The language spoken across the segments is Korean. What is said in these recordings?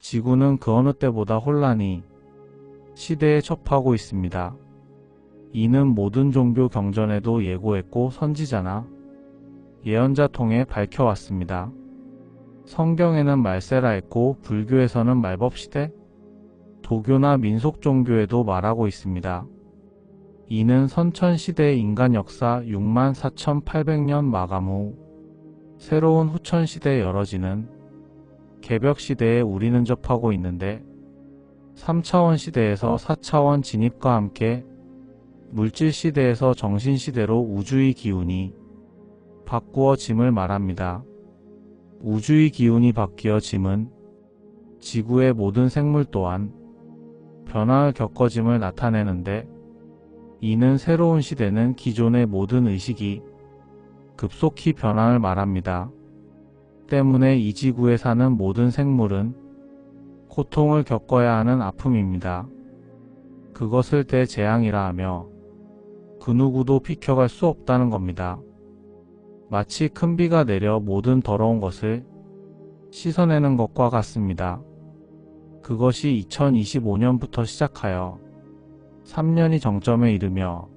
지구는 그 어느 때보다 혼란이 시대에 접하고 있습니다. 이는 모든 종교 경전에도 예고했고 선지자나 예언자 통해 밝혀왔습니다. 성경에는 말세라했고 불교에서는 말법시대, 도교나 민속종교에도 말하고 있습니다. 이는 선천시대의 인간 역사 64,800년 마감 후 새로운 후천시대에 열어지는 개벽시대에 우리는 접하고 있는데 3차원 시대에서 4차원 진입과 함께 물질시대에서 정신시대로 우주의 기운이 바꾸어짐을 말합니다. 우주의 기운이 바뀌어짐은 지구의 모든 생물 또한 변화를 겪어짐을 나타내는데 이는 새로운 시대는 기존의 모든 의식이 급속히 변화를 말합니다. 때문에 이 지구에 사는 모든 생물은 고통을 겪어야 하는 아픔입니다. 그것을 대재앙이라 하며 그 누구도 비켜갈 수 없다는 겁니다. 마치 큰 비가 내려 모든 더러운 것을 씻어내는 것과 같습니다. 그것이 2025년부터 시작하여 3년이 정점에 이르며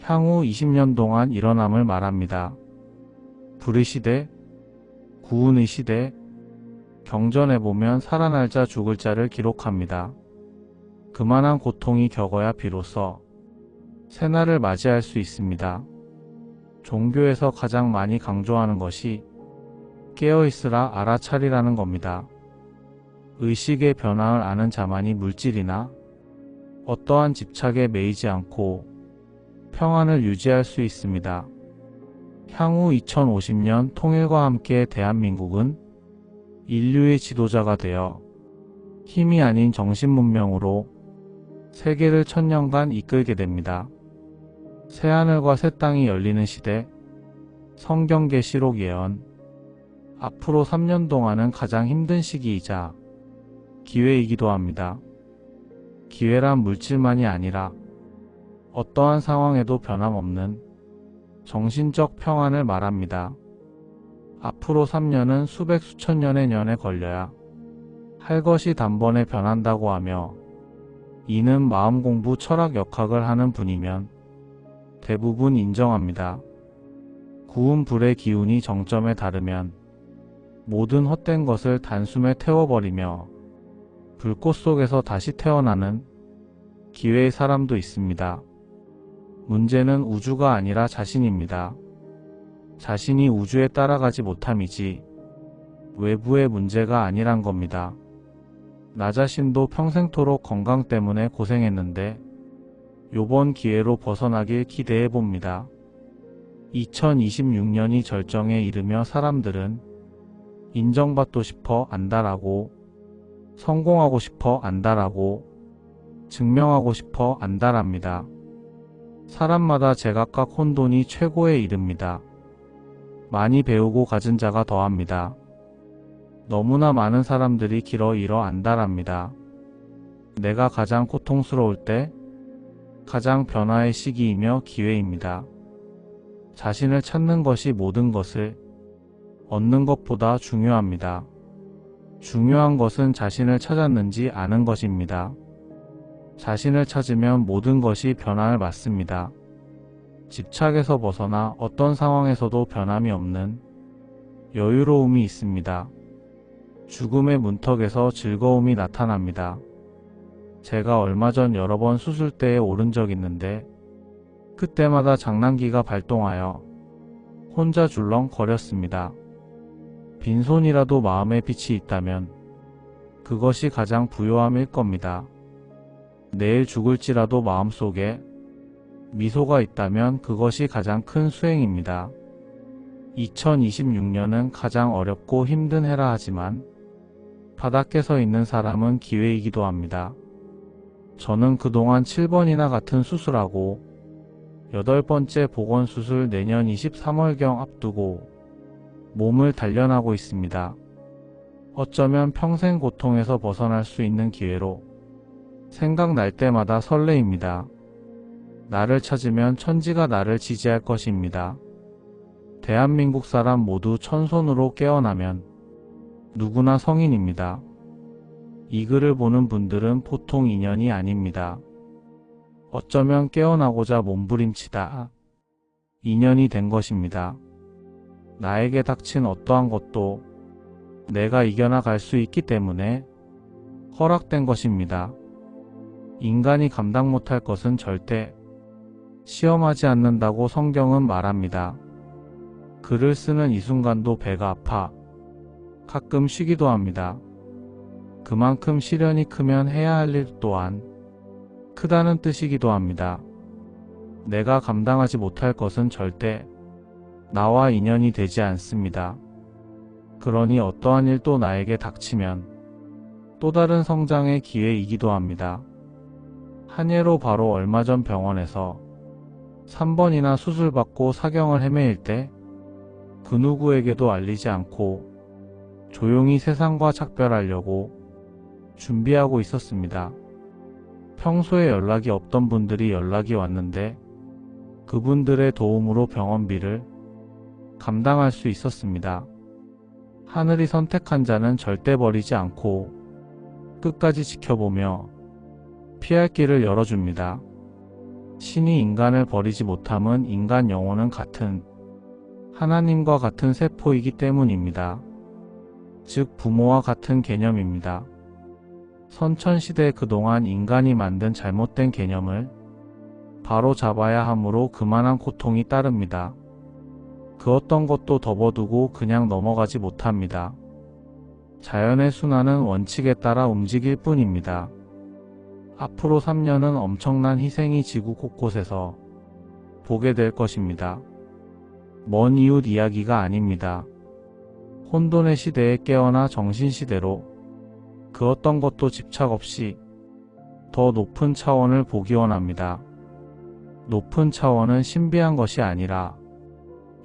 향후 20년 동안 일어남을 말합니다. 불의 시대, 구운의 시대, 경전에 보면 살아날 자 죽을 자를 기록합니다. 그만한 고통이 겪어야 비로소 새날을 맞이할 수 있습니다. 종교에서 가장 많이 강조하는 것이 깨어있으라 알아차리라는 겁니다. 의식의 변화를 아는 자만이 물질이나 어떠한 집착에 매이지 않고 평안을 유지할 수 있습니다. 향후 2050년 통일과 함께 대한민국은 인류의 지도자가 되어 힘이 아닌 정신문명으로 세계를 1000년간 이끌게 됩니다. 새하늘과 새 땅이 열리는 시대, 성경계시록 예언. 앞으로 3년 동안은 가장 힘든 시기이자 기회이기도 합니다. 기회란 물질만이 아니라 어떠한 상황에도 변함없는 정신적 평안을 말합니다. 앞으로 3년은 수백 수천 년의 년에 걸려야 할 것이 단번에 변한다고 하며 이는 마음 공부 철학 역학을 하는 분이면 대부분 인정합니다. 구운 불의 기운이 정점에 닿으면 모든 헛된 것을 단숨에 태워버리며 불꽃 속에서 다시 태어나는 기회의 사람도 있습니다. 문제는 우주가 아니라 자신입니다. 자신이 우주에 따라가지 못함이지 외부의 문제가 아니란 겁니다. 나 자신도 평생토록 건강 때문에 고생했는데 요번 기회로 벗어나길 기대해봅니다. 2026년이 절정에 이르며 사람들은 인정받고 싶어 안달하고 성공하고 싶어 안달하고 증명하고 싶어 안달합니다. 사람마다 제각각 혼돈이 최고에 이릅니다. 많이 배우고 가진 자가 더합니다. 너무나 많은 사람들이 길어 잃어 안달합니다. 내가 가장 고통스러울 때 가장 변화의 시기이며 기회입니다. 자신을 찾는 것이 모든 것을 얻는 것보다 중요합니다. 중요한 것은 자신을 찾았는지 아는 것입니다. 자신을 찾으면 모든 것이 변화를 맞습니다. 집착에서 벗어나 어떤 상황에서도 변함이 없는 여유로움이 있습니다. 죽음의 문턱에서 즐거움이 나타납니다. 제가 얼마 전 여러 번 수술대에 오른 적 있는데 그때마다 장난기가 발동하여 혼자 줄렁거렸습니다. 빈손이라도 마음에 빛이 있다면 그것이 가장 부요함일 겁니다. 내일 죽을지라도 마음속에 미소가 있다면 그것이 가장 큰 수행입니다. 2026년은 가장 어렵고 힘든 해라 하지만 바닥에 서 있는 사람은 기회이기도 합니다. 저는 그동안 7번이나 같은 수술하고 8번째 보건수술 내년 23월경 앞두고 몸을 단련하고 있습니다. 어쩌면 평생 고통에서 벗어날 수 있는 기회로 생각날 때마다 설레입니다. 나를 찾으면 천지가 나를 지지할 것입니다. 대한민국 사람 모두 천손으로 깨어나면 누구나 성인입니다. 이 글을 보는 분들은 보통 인연이 아닙니다. 어쩌면 깨어나고자 몸부림치다 인연이 된 것입니다. 나에게 닥친 어떠한 것도 내가 이겨나갈 수 있기 때문에 허락된 것입니다. 인간이 감당 못할 것은 절대 시험하지 않는다고 성경은 말합니다. 글을 쓰는 이 순간도 배가 아파 가끔 쉬기도 합니다. 그만큼 시련이 크면 해야 할 일 또한 크다는 뜻이기도 합니다. 내가 감당하지 못할 것은 절대 나와 인연이 되지 않습니다. 그러니 어떠한 일도 나에게 닥치면 또 다른 성장의 기회이기도 합니다. 한 예로 바로 얼마 전 병원에서 3번이나 수술받고 사경을 헤매일 때 그 누구에게도 알리지 않고 조용히 세상과 작별하려고 준비하고 있었습니다. 평소에 연락이 없던 분들이 연락이 왔는데 그분들의 도움으로 병원비를 감당할 수 있었습니다. 하늘이 선택한 자는 절대 버리지 않고 끝까지 지켜보며 피할 길을 열어줍니다. 신이 인간을 버리지 못함은 인간 영혼은 같은 하나님과 같은 세포이기 때문입니다. 즉 부모와 같은 개념입니다. 선천시대 그동안 인간이 만든 잘못된 개념을 바로 잡아야 하므로 그만한 고통이 따릅니다. 그 어떤 것도 덮어두고 그냥 넘어가지 못합니다. 자연의 순환은 원칙에 따라 움직일 뿐입니다. 앞으로 3년은 엄청난 희생이 지구 곳곳에서 보게 될 것입니다. 먼 이웃 이야기가 아닙니다. 혼돈의 시대에 깨어나 정신시대로 그 어떤 것도 집착 없이 더 높은 차원을 보기 원합니다. 높은 차원은 신비한 것이 아니라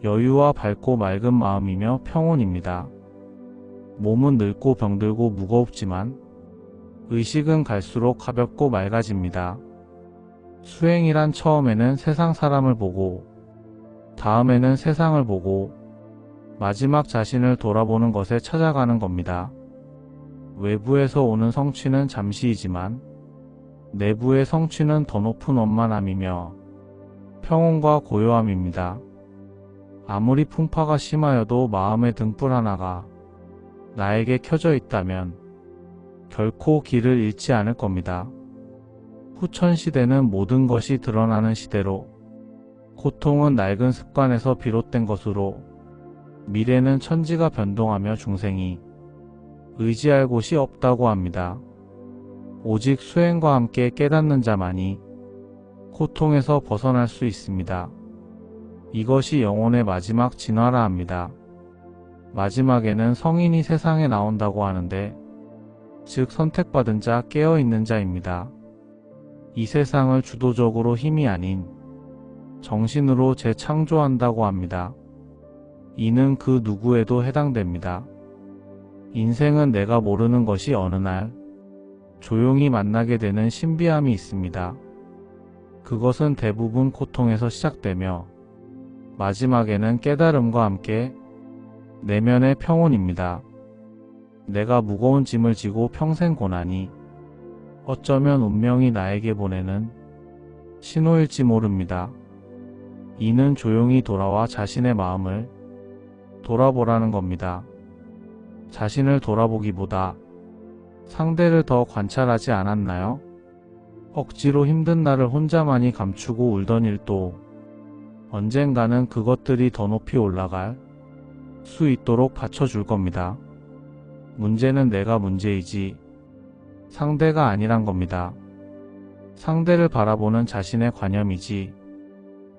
여유와 밝고 맑은 마음이며 평온입니다. 몸은 늙고 병들고 무겁지만 의식은 갈수록 가볍고 맑아집니다. 수행이란 처음에는 세상 사람을 보고 다음에는 세상을 보고 마지막 자신을 돌아보는 것에 찾아가는 겁니다. 외부에서 오는 성취는 잠시이지만 내부의 성취는 더 높은 원만함이며 평온과 고요함입니다. 아무리 풍파가 심하여도 마음의 등불 하나가 나에게 켜져 있다면 결코 길을 잃지 않을 겁니다. 후천시대는 모든 것이 드러나는 시대로 고통은 낡은 습관에서 비롯된 것으로 미래는 천지가 변동하며 중생이 의지할 곳이 없다고 합니다. 오직 수행과 함께 깨닫는 자만이 고통에서 벗어날 수 있습니다. 이것이 영혼의 마지막 진화라 합니다. 마지막에는 성인이 세상에 나온다고 하는데 즉 선택받은 자, 깨어있는 자입니다. 이 세상을 주도적으로 힘이 아닌 정신으로 재창조한다고 합니다. 이는 그 누구에도 해당됩니다. 인생은 내가 모르는 것이 어느 날 조용히 만나게 되는 신비함이 있습니다. 그것은 대부분 고통에서 시작되며 마지막에는 깨달음과 함께 내면의 평온입니다. 내가 무거운 짐을 지고 평생 고난이 어쩌면 운명이 나에게 보내는 신호일지 모릅니다. 이는 조용히 돌아와 자신의 마음을 돌아보라는 겁니다. 자신을 돌아보기보다 상대를 더 관찰하지 않았나요? 억지로 힘든 날을 혼자만이 감추고 울던 일도 언젠가는 그것들이 더 높이 올라갈 수 있도록 받쳐줄 겁니다. 문제는 내가 문제이지 상대가 아니란 겁니다. 상대를 바라보는 자신의 관념이지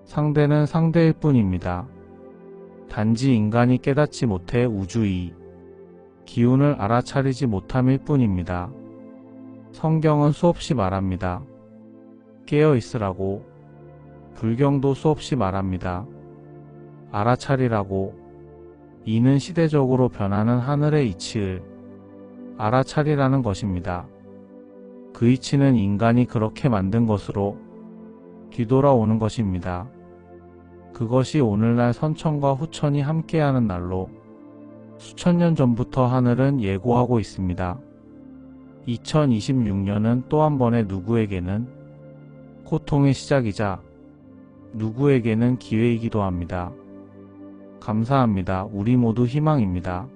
상대는 상대일 뿐입니다. 단지 인간이 깨닫지 못해 우주의 기운을 알아차리지 못함일 뿐입니다. 성경은 수없이 말합니다. 깨어 있으라고. 불경도 수없이 말합니다. 알아차리라고. 이는 시대적으로 변하는 하늘의 이치를 알아차리라는 것입니다. 그 이치는 인간이 그렇게 만든 것으로 뒤돌아오는 것입니다. 그것이 오늘날 선천과 후천이 함께하는 날로 수천 년 전부터 하늘은 예고하고 있습니다. 2026년은 또 한 번의 누구에게는 고통의 시작이자 누구에게는 기회이기도 합니다. 감사합니다. 우리 모두 희망입니다.